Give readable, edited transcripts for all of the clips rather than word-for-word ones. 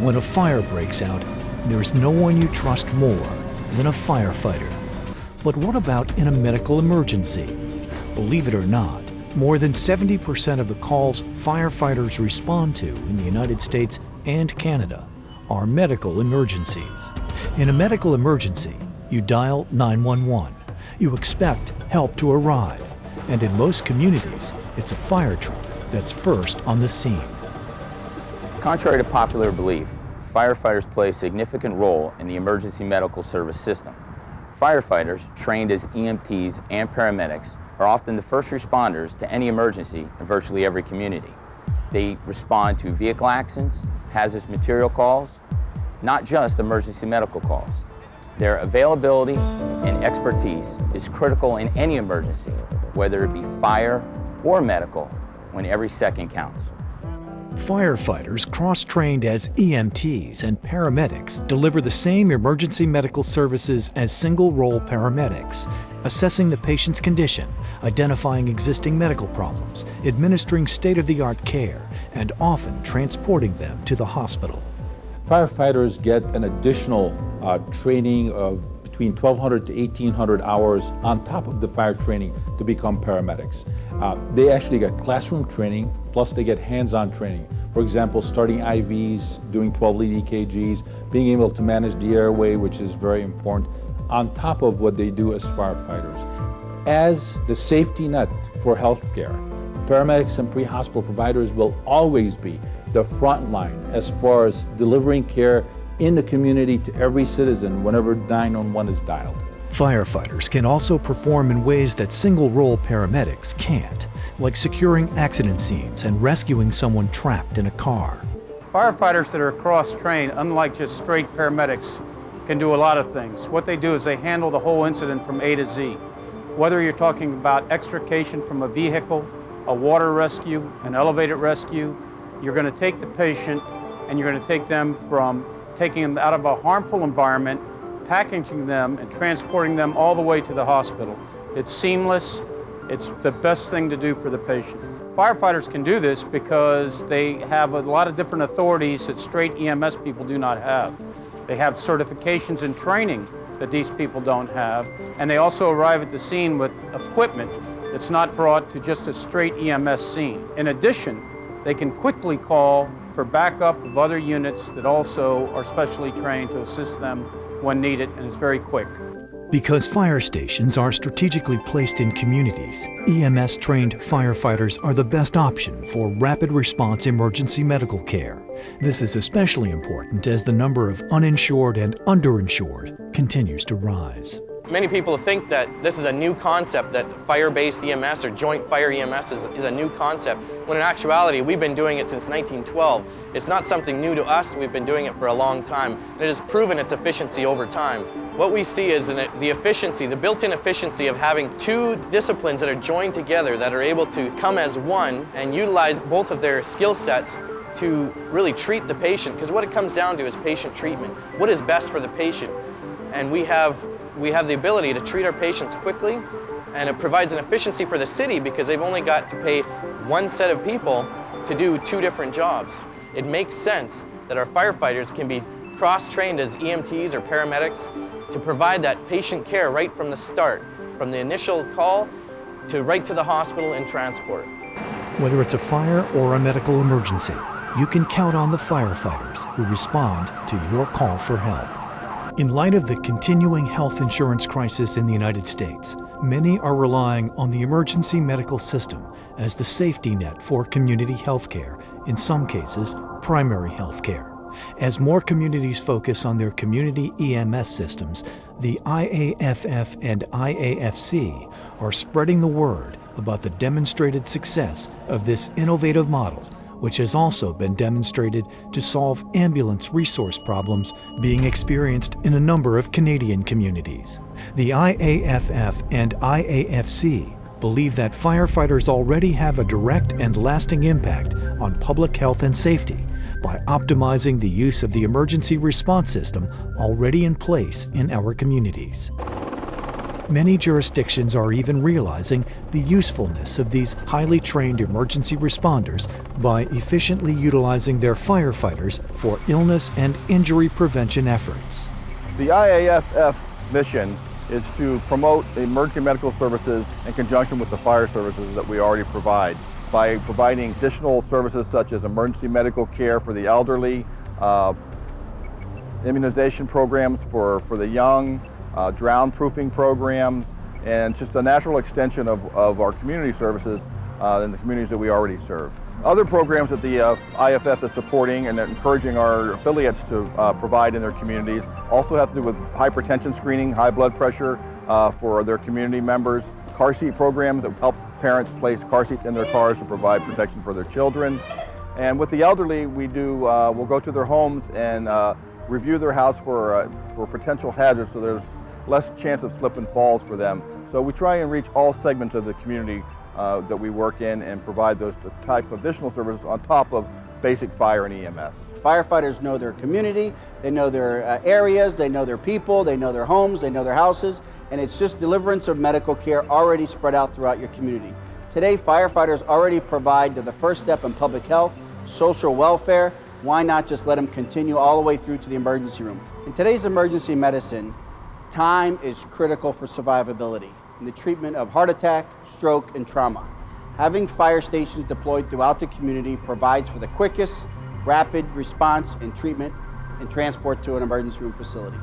When a fire breaks out, there's no one you trust more than a firefighter. But what about in a medical emergency? Believe it or not, more than 70% of the calls firefighters respond to in the United States and Canada are medical emergencies. In a medical emergency, you dial 911. You expect help to arrive, and in most communities, it's a fire truck that's first on the scene. Contrary to popular belief, firefighters play a significant role in the emergency medical service system. Firefighters, trained as EMTs and paramedics, are often the first responders to any emergency in virtually every community. They respond to vehicle accidents, hazardous material calls, not just emergency medical calls. Their availability and expertise is critical in any emergency, whether it be fire or medical, when every second counts. Firefighters, cross-trained as EMTs and paramedics, deliver the same emergency medical services as single-role paramedics, assessing the patient's condition, identifying existing medical problems, administering state-of-the-art care, and often transporting them to the hospital. Firefighters get an additional training of between 1,200 to 1,800 hours on top of the fire training to become paramedics. They actually get classroom training, plus they get hands-on training. For example, starting IVs, doing 12-lead EKGs, being able to manage the airway, which is very important, on top of what they do as firefighters. As the safety net for healthcare, paramedics and pre-hospital providers will always be the front line as far as delivering care in the community to every citizen whenever 911 is dialed. Firefighters can also perform in ways that single-role paramedics can't, like securing accident scenes and rescuing someone trapped in a car. Firefighters that are cross-trained, unlike just straight paramedics, can do a lot of things. What they do is they handle the whole incident from A to Z. Whether you're talking about extrication from a vehicle, a water rescue, an elevated rescue, you're going to take the patient and you're going to take them from taking them out of a harmful environment, packaging them and transporting them all the way to the hospital. It's seamless. It's the best thing to do for the patient. Firefighters can do this because they have a lot of different authorities that straight EMS people do not have. They have certifications and training that these people don't have, and they also arrive at the scene with equipment that's not brought to just a straight EMS scene. In addition, they can quickly call for backup of other units that also are specially trained to assist them when needed, and it's very quick. Because fire stations are strategically placed in communities, EMS-trained firefighters are the best option for rapid response emergency medical care. This is especially important as the number of uninsured and underinsured continues to rise. Many people think that this is a new concept, that fire-based EMS or joint fire EMS is a new concept, when in actuality we've been doing it since 1912. It's not something new to us, we've been doing it for a long time, and it has proven its efficiency over time. What we see is the efficiency, the built-in efficiency of having two disciplines that are joined together, that are able to come as one and utilize both of their skill sets to really treat the patient, because what it comes down to is patient treatment. What is best for the patient? And we have the ability to treat our patients quickly, and it provides an efficiency for the city because they've only got to pay one set of people to do two different jobs. It makes sense that our firefighters can be cross-trained as EMTs or paramedics to provide that patient care right from the start, from the initial call to right to the hospital and transport. Whether it's a fire or a medical emergency, you can count on the firefighters who respond to your call for help. In light of the continuing health insurance crisis in the United States, many are relying on the emergency medical system as the safety net for community health care, in some cases, primary health care. As more communities focus on their community EMS systems, the IAFF and IAFC are spreading the word about the demonstrated success of this innovative model, which has also been demonstrated to solve ambulance resource problems being experienced in a number of Canadian communities. The IAFF and IAFC believe that firefighters already have a direct and lasting impact on public health and safety by optimizing the use of the emergency response system already in place in our communities. Many jurisdictions are even realizing the usefulness of these highly trained emergency responders by efficiently utilizing their firefighters for illness and injury prevention efforts. The IAFF mission is to promote emergency medical services in conjunction with the fire services that we already provide by providing additional services such as emergency medical care for the elderly, immunization programs for the young, drown-proofing programs, and just a natural extension of our community services in the communities that we already serve. Other programs that the IFF is supporting and encouraging our affiliates to provide in their communities also have to do with hypertension screening, high blood pressure for their community members, car seat programs that help parents place car seats in their cars to provide protection for their children. And with the elderly, we'll go to their homes and review their house for potential hazards, so there's less chance of slip and falls for them. So we try and reach all segments of the community that we work in and provide those type of additional services on top of basic fire and EMS. Firefighters know their community, they know their areas, they know their people, they know their homes, they know their houses, and it's just deliverance of medical care already spread out throughout your community. Today, firefighters already provide the first step in public health, social welfare. Why not just let them continue all the way through to the emergency room? In today's emergency medicine, time is critical for survivability in the treatment of heart attack, stroke, and trauma. Having fire stations deployed throughout the community provides for the quickest, rapid response and treatment and transport to an emergency room facility.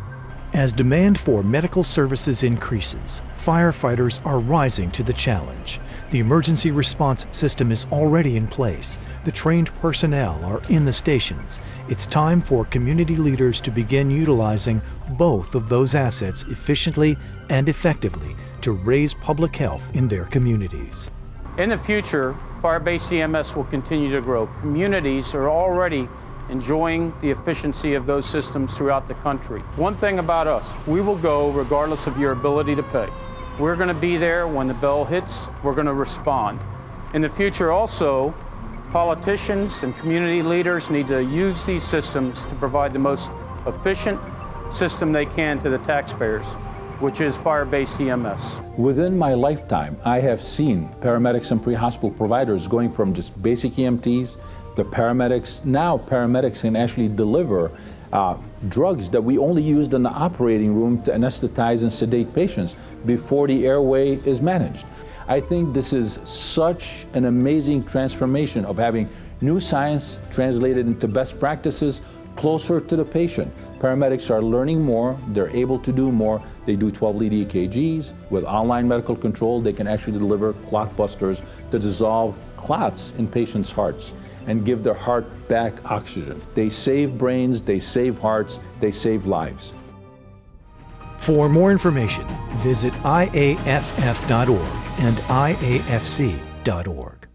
As demand for medical services increases, firefighters are rising to the challenge. The emergency response system is already in place. The trained personnel are in the stations. It's time for community leaders to begin utilizing both of those assets efficiently and effectively to raise public health in their communities. In the future, fire-based EMS will continue to grow. Communities are already enjoying the efficiency of those systems throughout the country. One thing about us, we will go regardless of your ability to pay. We're going to be there when the bell hits, we're going to respond. In the future also, politicians and community leaders need to use these systems to provide the most efficient system they can to the taxpayers, which is fire-based EMS. Within my lifetime, I have seen paramedics and pre-hospital providers going from just basic EMTs to paramedics. Now paramedics can actually deliver drugs that we only used in the operating room to anesthetize and sedate patients before the airway is managed. I think this is such an amazing transformation of having new science translated into best practices closer to the patient. Paramedics are learning more, they're able to do more. They do 12-lead EKGs. With online medical control, they can actually deliver clot busters to dissolve clots in patients' hearts and give their heart back oxygen. They save brains, they save hearts, they save lives. For more information, visit IAFF.org and IAFC.org.